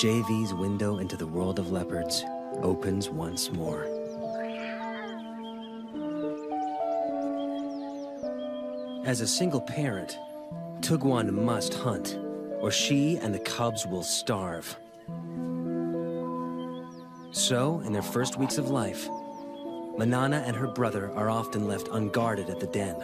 JV's window into the world of leopards opens once more. As a single parent, Tugwan must hunt, or she and the cubs will starve. So, in their first weeks of life, Manana and her brother are often left unguarded at the den.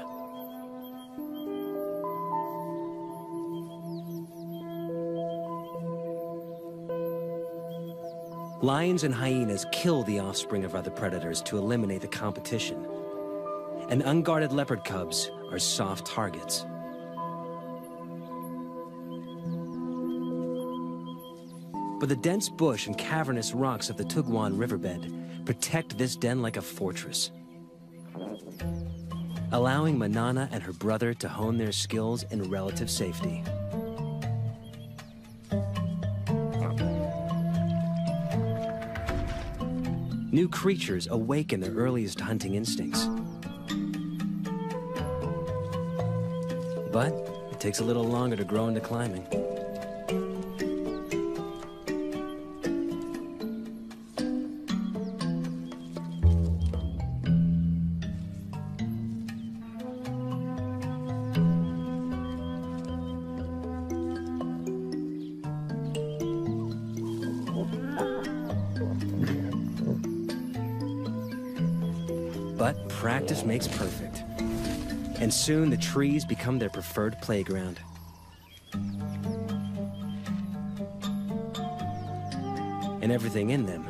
Lions and hyenas kill the offspring of other predators to eliminate the competition, and unguarded leopard cubs are soft targets. But the dense bush and cavernous rocks of the Tugwan riverbed protect this den like a fortress, allowing Manana and her brother to hone their skills in relative safety. New creatures awaken their earliest hunting instincts. But it takes a little longer to grow into climbing. But practice makes perfect. And soon the trees become their preferred playground. And everything in them,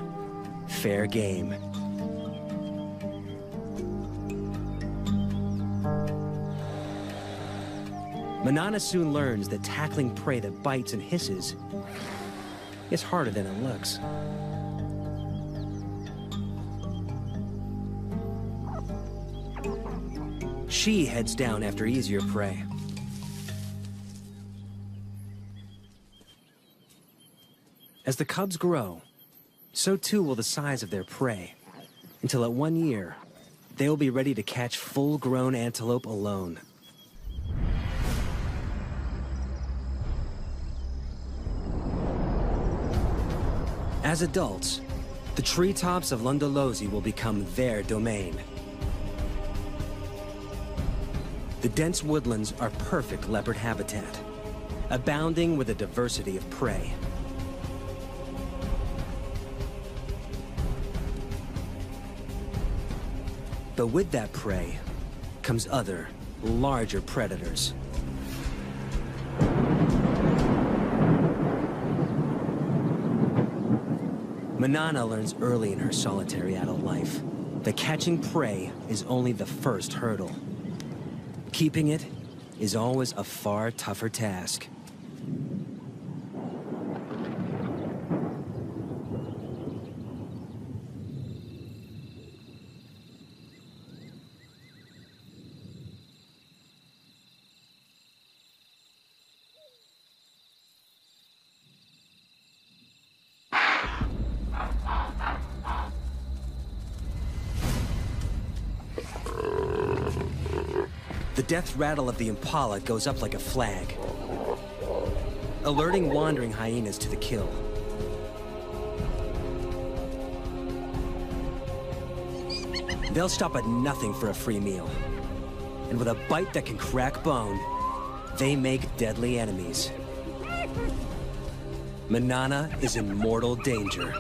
fair game. Manana soon learns that tackling prey that bites and hisses is harder than it looks. She heads down after easier prey. As the cubs grow, so too will the size of their prey, until at 1 year, they will be ready to catch full-grown antelope alone. As adults, the treetops of Lundolozi will become their domain. The dense woodlands are perfect leopard habitat, abounding with a diversity of prey. But with that prey comes other, larger predators. Manana learns early in her solitary adult life that catching prey is only the first hurdle. Keeping it is always a far tougher task. The death rattle of the impala goes up like a flag, alerting wandering hyenas to the kill. They'll stop at nothing for a free meal, and with a bite that can crack bone, they make deadly enemies. Manana is in mortal danger.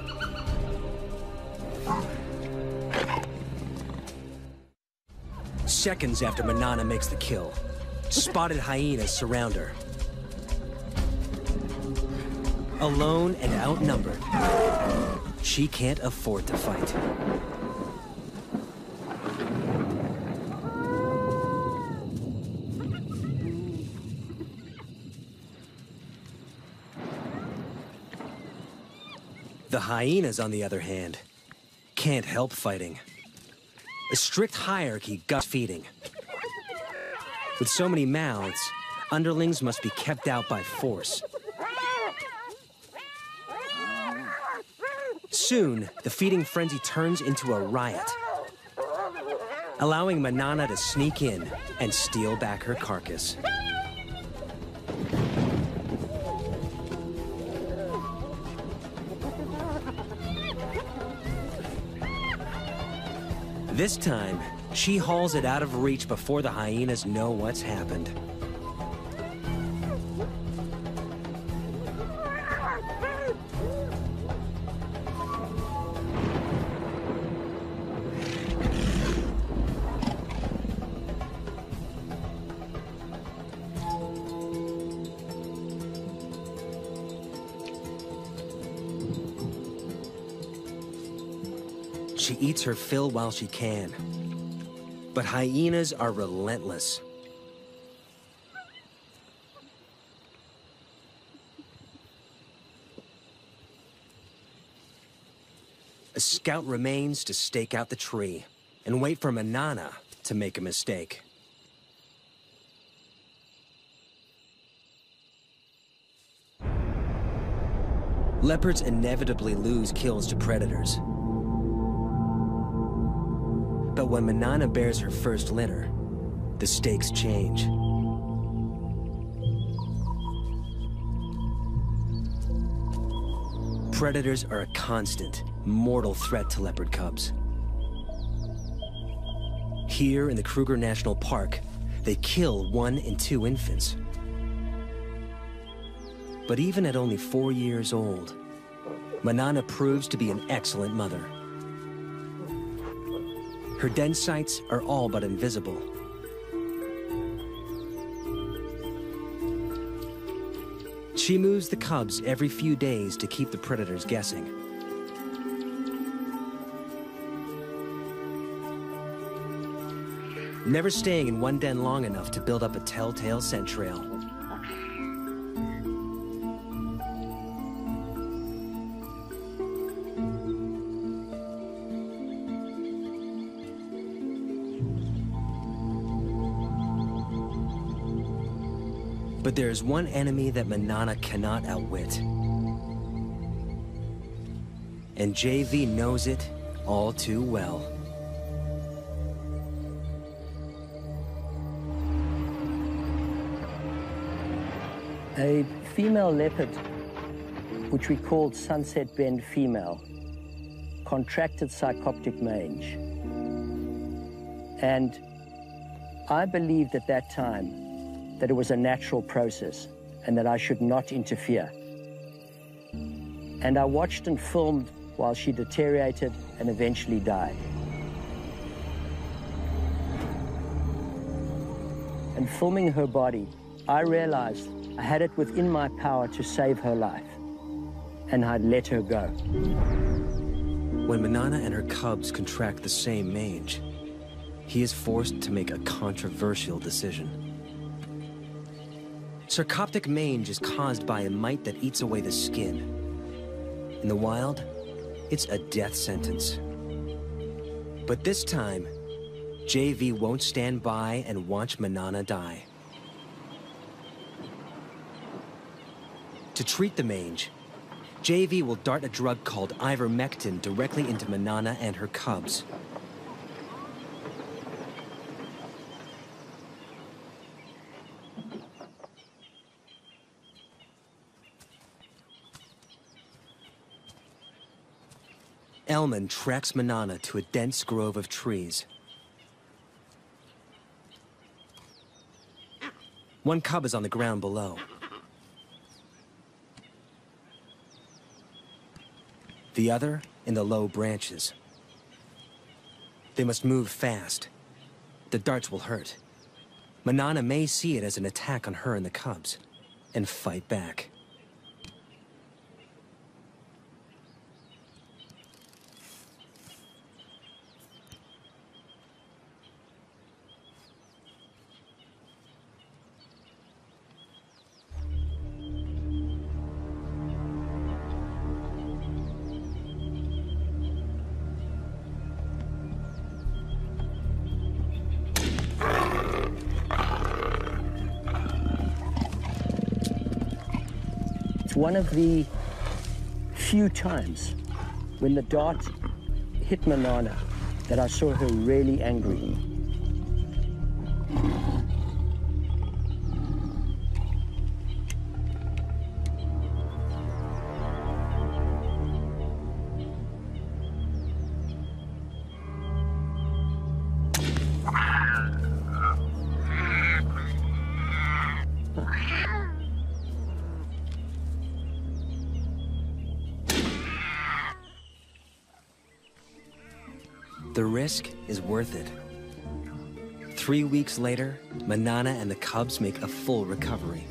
Seconds after Manana makes the kill, spotted hyenas surround her. Alone and outnumbered, she can't afford to fight. The hyenas, on the other hand, can't help fighting. A strict hierarchy guts feeding. With so many mouths, underlings must be kept out by force. Soon, the feeding frenzy turns into a riot, allowing Manana to sneak in and steal back her carcass. This time, she hauls it out of reach before the hyenas know what's happened. She eats her fill while she can. But hyenas are relentless. A scout remains to stake out the tree and wait for Manana to make a mistake. Leopards inevitably lose kills to predators. But when Manana bears her first litter, the stakes change. Predators are a constant, mortal threat to leopard cubs. Here in the Kruger National Park, they kill 1 in 2 infants. But even at only 4 years old, Manana proves to be an excellent mother. Her den sites are all but invisible. She moves the cubs every few days to keep the predators guessing. Never staying in one den long enough to build up a telltale scent trail. But there's one enemy that Manana cannot outwit. And JV knows it all too well. A female leopard, which we called Sunset Bend female, contracted psychoptic mange. And I believed at that time that it was a natural process and that I should not interfere. And I watched and filmed while she deteriorated and eventually died. And filming her body, I realized I had it within my power to save her life, and I'd let her go. When Manana and her cubs contract the same mange, he is forced to make a controversial decision. Sarcoptic mange is caused by a mite that eats away the skin. In the wild, it's a death sentence. But this time, JV won't stand by and watch Manana die. To treat the mange, JV will dart a drug called ivermectin directly into Manana and her cubs. Elman tracks Manana to a dense grove of trees. One cub is on the ground below. The other in the low branches. They must move fast. The darts will hurt. Manana may see it as an attack on her and the cubs, and fight back. One of the few times when the dart hit Manana that I saw her really angry. The risk is worth it. 3 weeks later, Manana and the cubs make a full recovery.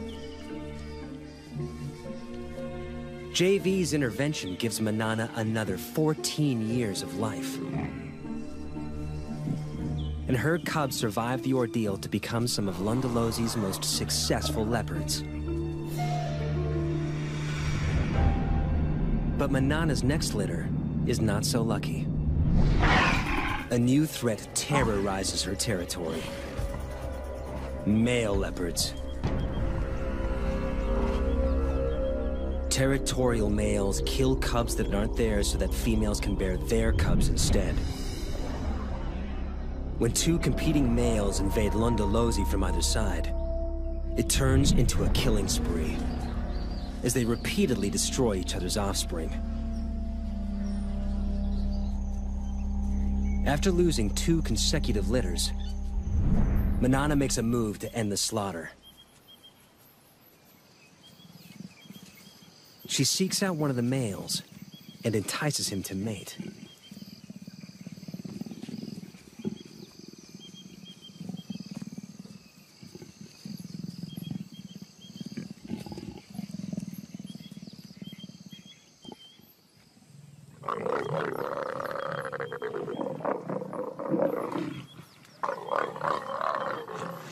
JV's intervention gives Manana another 14 years of life. And her cubs survive the ordeal to become some of Lundalosi's most successful leopards. But Manana's next litter is not so lucky. A new threat terrorizes her territory. Male leopards. Territorial males kill cubs that aren't theirs so that females can bear their cubs instead. When two competing males invade Lundalosi from either side, it turns into a killing spree as they repeatedly destroy each other's offspring. After losing 2 consecutive litters, Manana makes a move to end the slaughter. She seeks out one of the males and entices him to mate.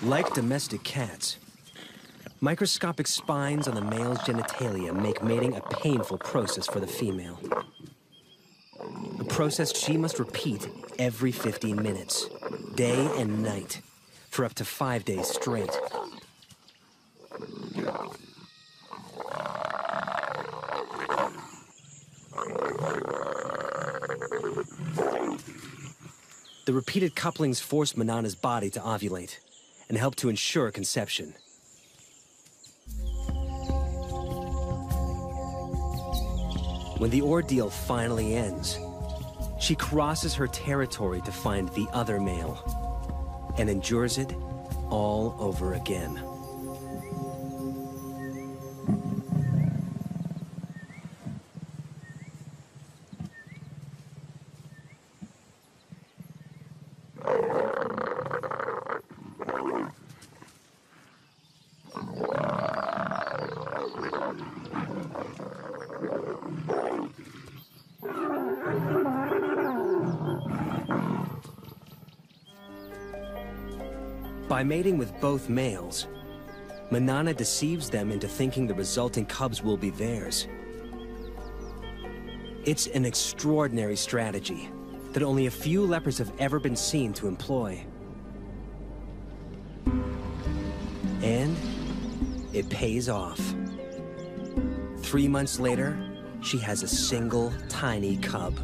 Like domestic cats, microscopic spines on the male's genitalia make mating a painful process for the female. A process she must repeat every 15 minutes, day and night, for up to 5 days straight. The repeated couplings force Manana's body to ovulate and help to ensure conception. When the ordeal finally ends, she crosses her territory to find the other male and endures it all over again. By mating with both males, Manana deceives them into thinking the resulting cubs will be theirs. It's an extraordinary strategy that only a few leopards have ever been seen to employ. And it pays off. 3 months later, she has a single tiny cub.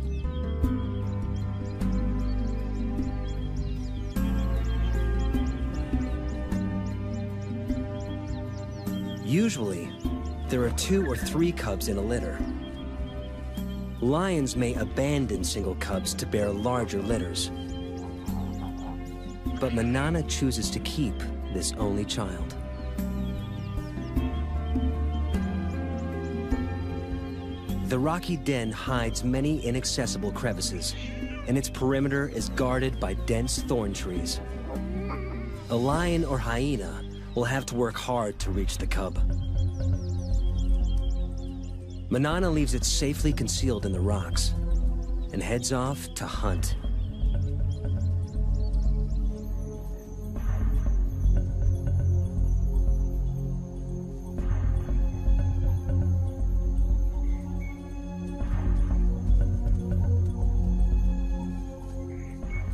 Usually, there are 2 or 3 cubs in a litter. Lions may abandon single cubs to bear larger litters. But Manana chooses to keep this only child. The rocky den hides many inaccessible crevices, and its perimeter is guarded by dense thorn trees. A lion or hyena will have to work hard to reach the cub. Manana leaves it safely concealed in the rocks and heads off to hunt.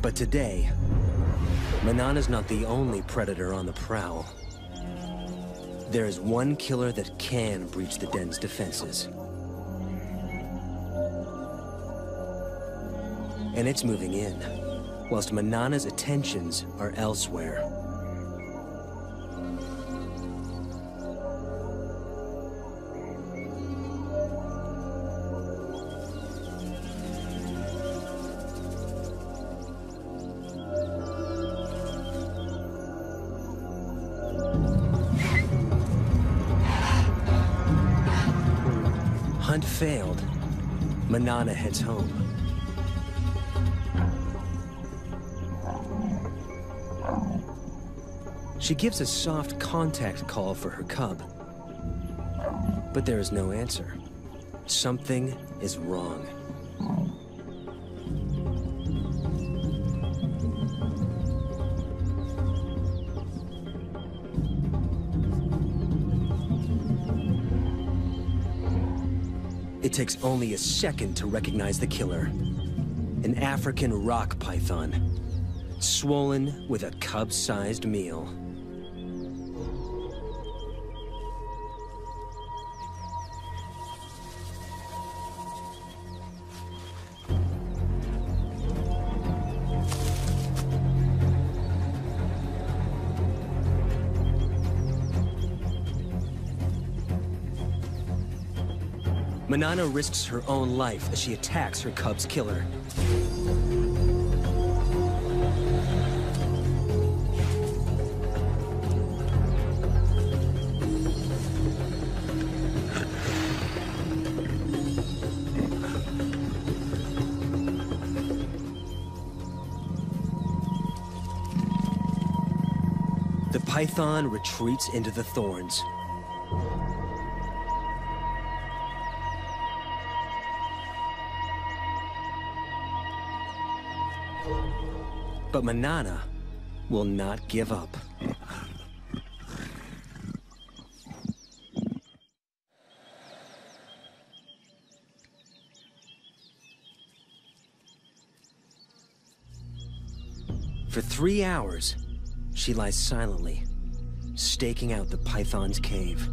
But today, Manana's not the only predator on the prowl. There is one killer that can breach the den's defenses. And it's moving in, whilst Manana's attentions are elsewhere. Hunt failed, Manana heads home. She gives a soft contact call for her cub. But there is no answer. Something is wrong. It takes only a second to recognize the killer. An African rock python, swollen with a cub-sized meal. Manana risks her own life as she attacks her cub's killer. The python retreats into the thorns. But Manana will not give up. For 3 hours, she lies silently, staking out the python's cave.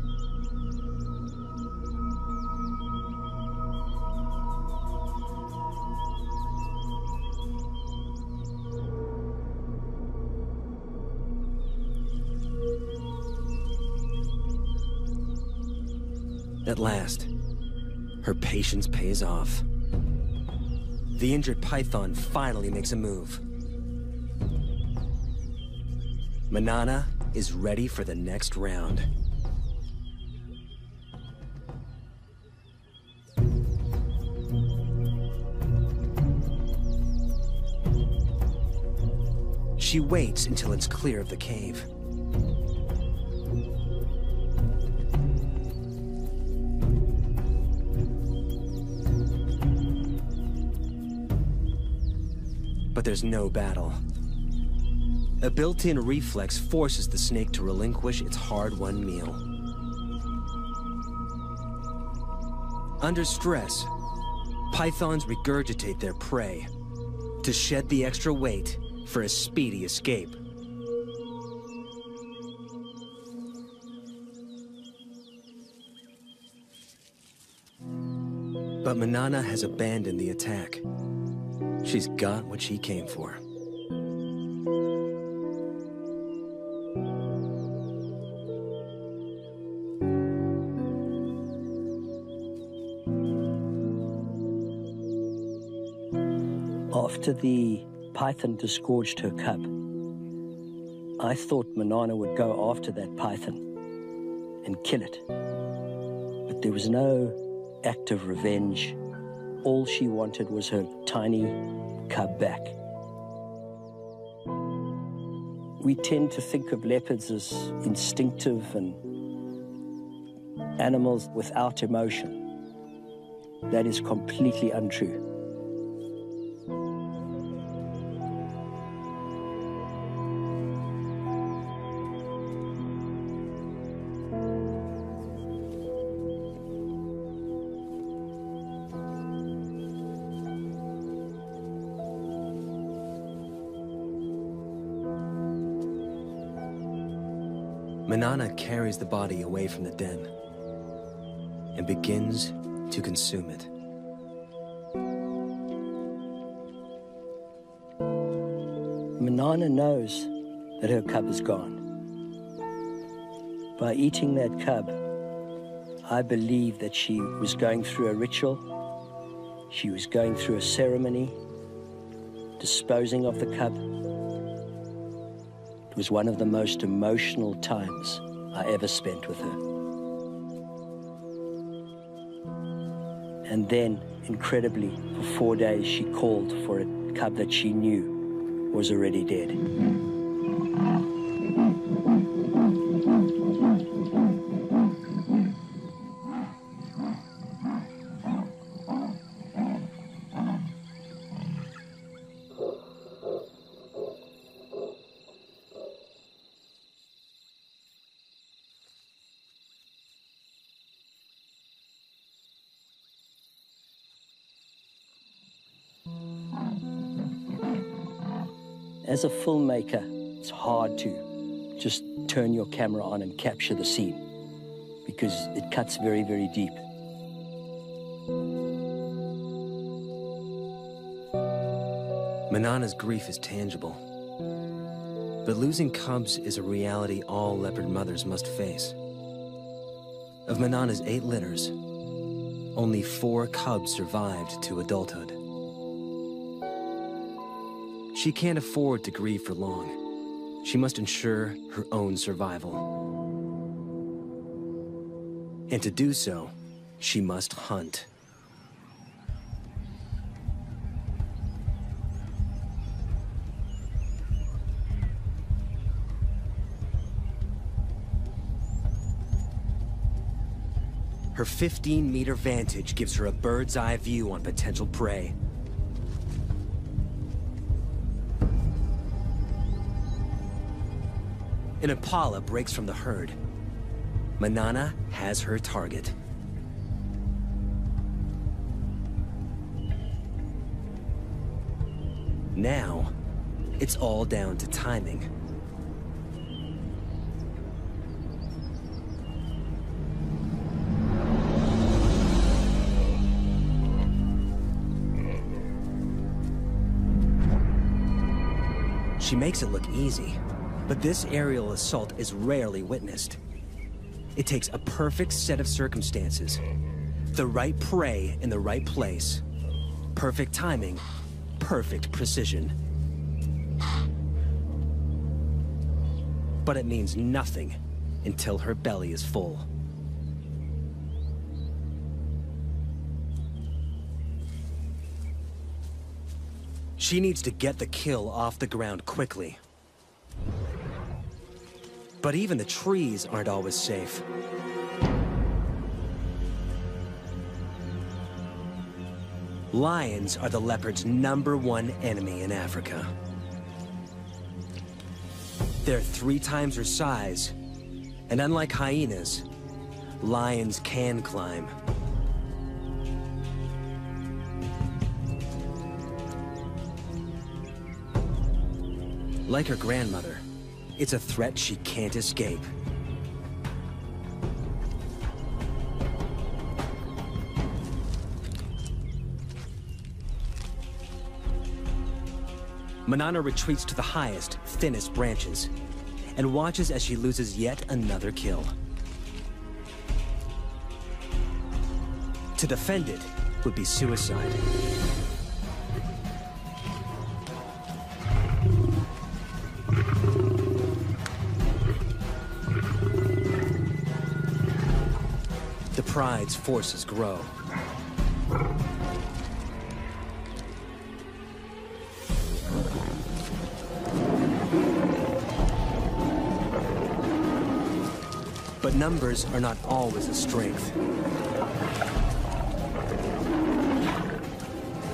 At last, her patience pays off. The injured python finally makes a move. Manana is ready for the next round. She waits until it's clear of the cave. But there's no battle. A built-in reflex forces the snake to relinquish its hard-won meal. Under stress, pythons regurgitate their prey to shed the extra weight for a speedy escape. But Manana has abandoned the attack. She's got what she came for. After the python disgorged her cub, I thought Manana would go after that python and kill it. But there was no act of revenge. All she wanted was her tiny cub back. We tend to think of leopards as instinctive and animals without emotion. That is completely untrue. Manana carries the body away from the den and begins to consume it. Manana knows that her cub is gone. By eating that cub, I believe that she was going through a ritual, she was going through a ceremony, disposing of the cub. It was one of the most emotional times I ever spent with her. And then, incredibly, for 4 days, she called for a cub that she knew was already dead. As a filmmaker, it's hard to just turn your camera on and capture the scene because it cuts very, very deep. Manana's grief is tangible, but losing cubs is a reality all leopard mothers must face. Of Manana's 8 litters, only 4 cubs survived to adulthood. She can't afford to grieve for long. She must ensure her own survival. And to do so, she must hunt. Her 15-meter vantage gives her a bird's-eye view on potential prey. An impala breaks from the herd. Manana has her target. Now, it's all down to timing. She makes it look easy, but this aerial assault is rarely witnessed. It takes a perfect set of circumstances, the right prey in the right place, perfect timing, perfect precision. But it means nothing until her belly is full. She needs to get the kill off the ground quickly. But even the trees aren't always safe. Lions are the leopard's #1 enemy in Africa. They're 3 times her size, and unlike hyenas, lions can climb. Like her grandmother, it's a threat she can't escape. Manana retreats to the highest, thinnest branches, and watches as she loses yet another kill. To defend it would be suicide. The pride's forces grow. But numbers are not always a strength.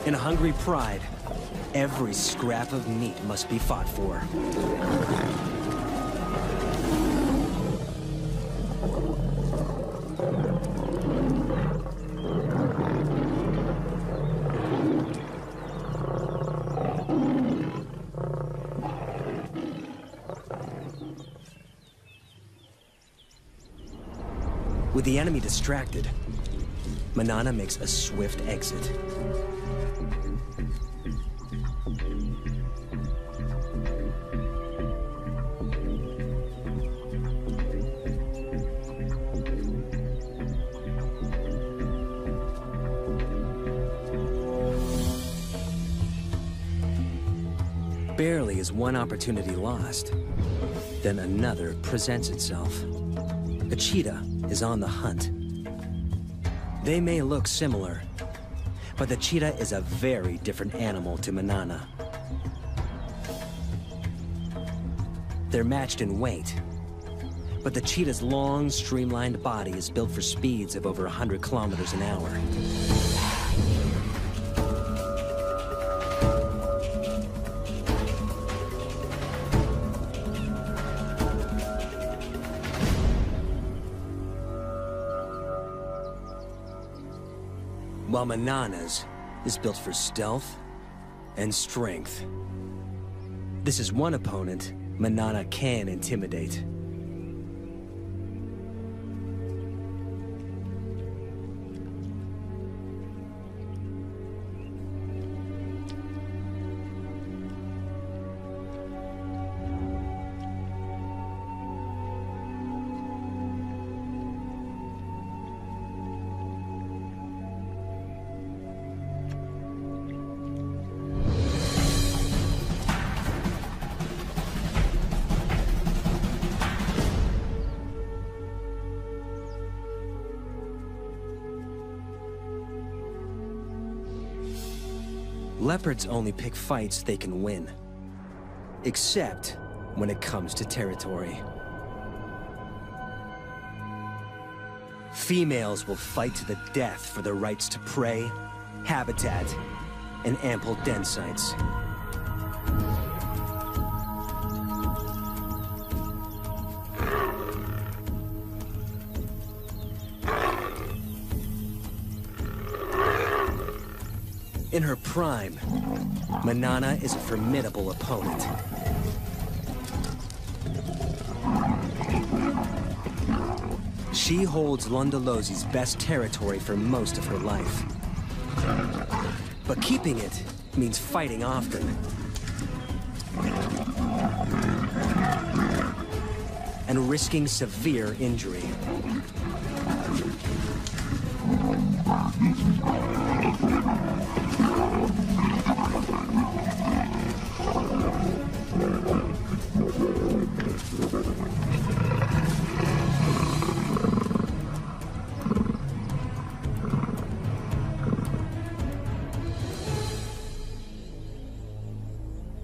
In a hungry pride, every scrap of meat must be fought for. With the enemy distracted, Manana makes a swift exit. Barely is one opportunity lost, then another presents itself. A cheetah is on the hunt. They may look similar, but the cheetah is a very different animal to Manana. They're matched in weight, but the cheetah's long, streamlined body is built for speeds of over 100 kilometers an hour. While Manana's is built for stealth and strength. This is one opponent Manana can intimidate. Leopards only pick fights they can win. Except when it comes to territory. Females will fight to the death for their rights to prey, habitat, and ample den sites. In her prime, Manana is a formidable opponent. She holds Londolozi's best territory for most of her life. But keeping it means fighting often. And risking severe injury.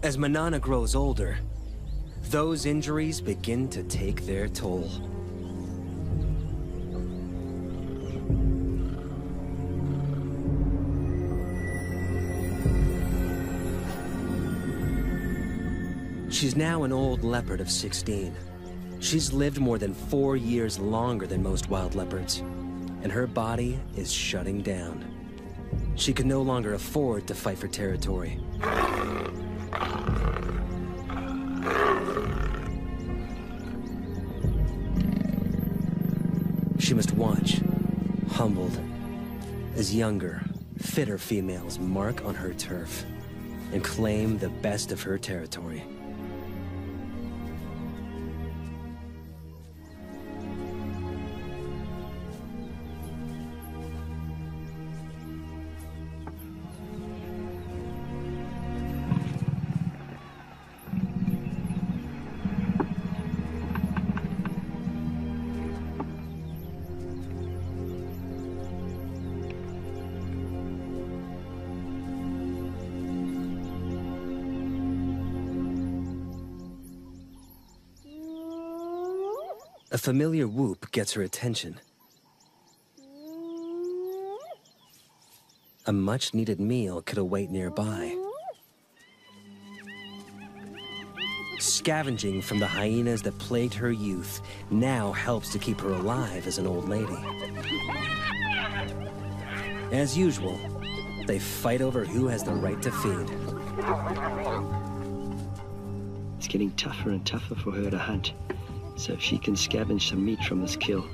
As Manana grows older, those injuries begin to take their toll. She's now an old leopard of 16. She's lived more than 4 years longer than most wild leopards, and her body is shutting down. She can no longer afford to fight for territory. She must watch, humbled, as younger, fitter females mark on her turf and claim the best of her territory. A familiar whoop gets her attention. A much-needed meal could await nearby. Scavenging from the hyenas that plagued her youth now helps to keep her alive as an old lady. As usual, they fight over who has the right to feed. It's getting tougher and tougher for her to hunt. So if she can scavenge some meat from this kill,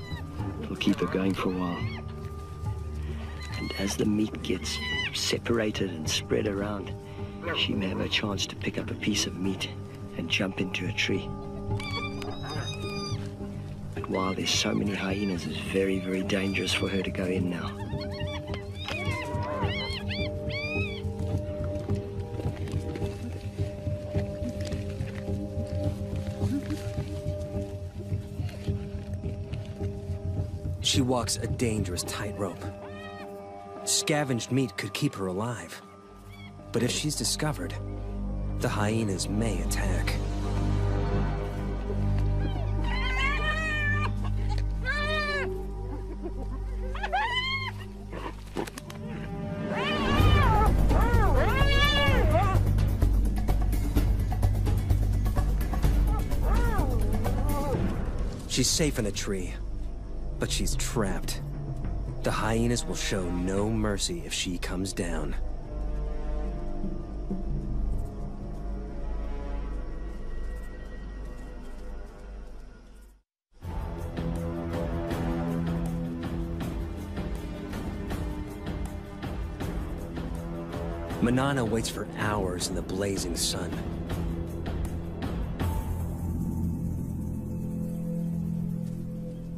it'll keep her going for a while. And as the meat gets separated and spread around, she may have a chance to pick up a piece of meat and jump into a tree. But while there's so many hyenas, it's very, very dangerous for her to go in now. She walks a dangerous tightrope. Scavenged meat could keep her alive. But if she's discovered, the hyenas may attack. She's safe in a tree. But she's trapped. The hyenas will show no mercy if she comes down. Manana waits for hours in the blazing sun.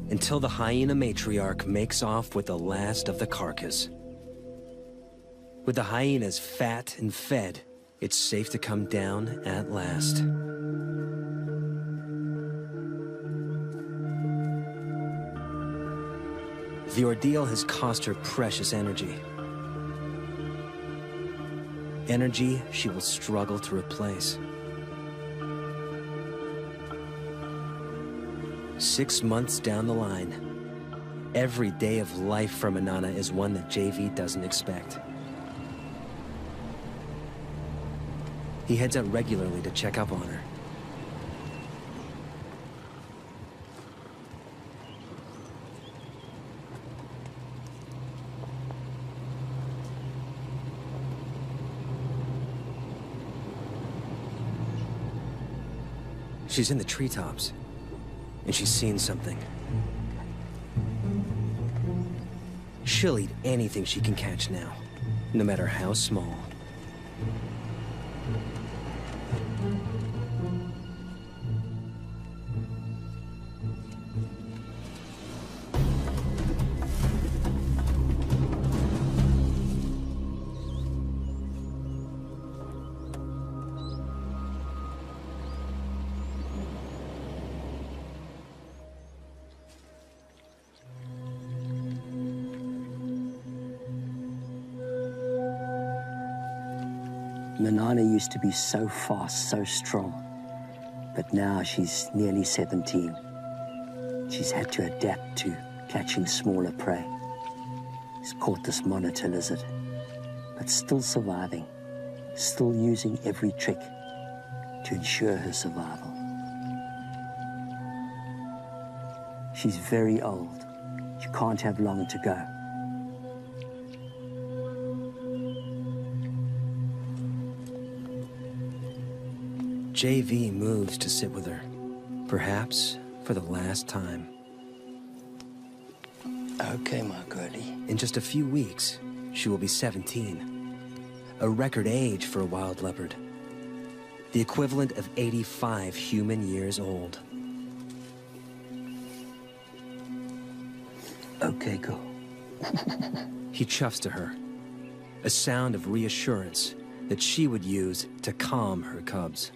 Until the hyena matriarch makes off with the last of the carcass. With the hyenas fat and fed, it's safe to come down at last. The ordeal has cost her precious energy. Energy she will struggle to replace. 6 months down the line, every day of life for Manana is one that JV doesn't expect. He heads out regularly to check up on her. She's in the treetops, and she's seen something. She'll eat anything she can catch now, no matter how small. Manana used to be so fast, so strong, but now she's nearly 17. She's had to adapt to catching smaller prey. She's caught this monitor lizard, but still surviving, still using every trick to ensure her survival. She's very old. She can't have long to go. JV moves to sit with her, perhaps for the last time. Okay, my girlie. In just a few weeks, she will be 17. A record age for a wild leopard. The equivalent of 85 human years old. Okay, girl. He chuffs to her, a sound of reassurance that she would use to calm her cubs.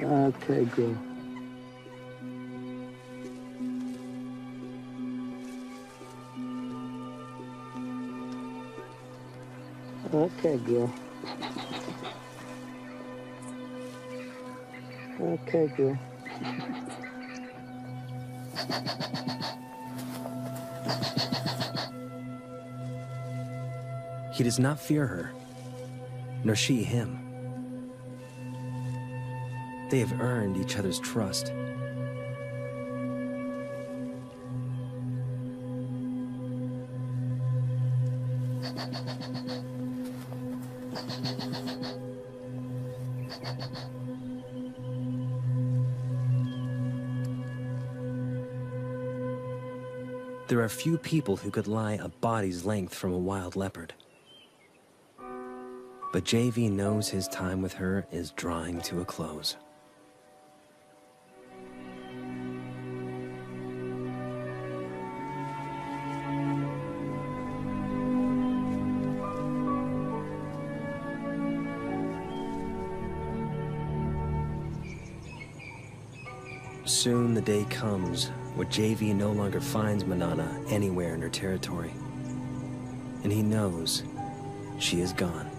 Okay, girl. Okay, girl. Okay, girl. He does not fear her, nor she him. They have earned each other's trust. There are few people who could lie a body's length from a wild leopard. But JV knows his time with her is drawing to a close. Soon the day comes where JV no longer finds Manana anywhere in her territory. And he knows she is gone.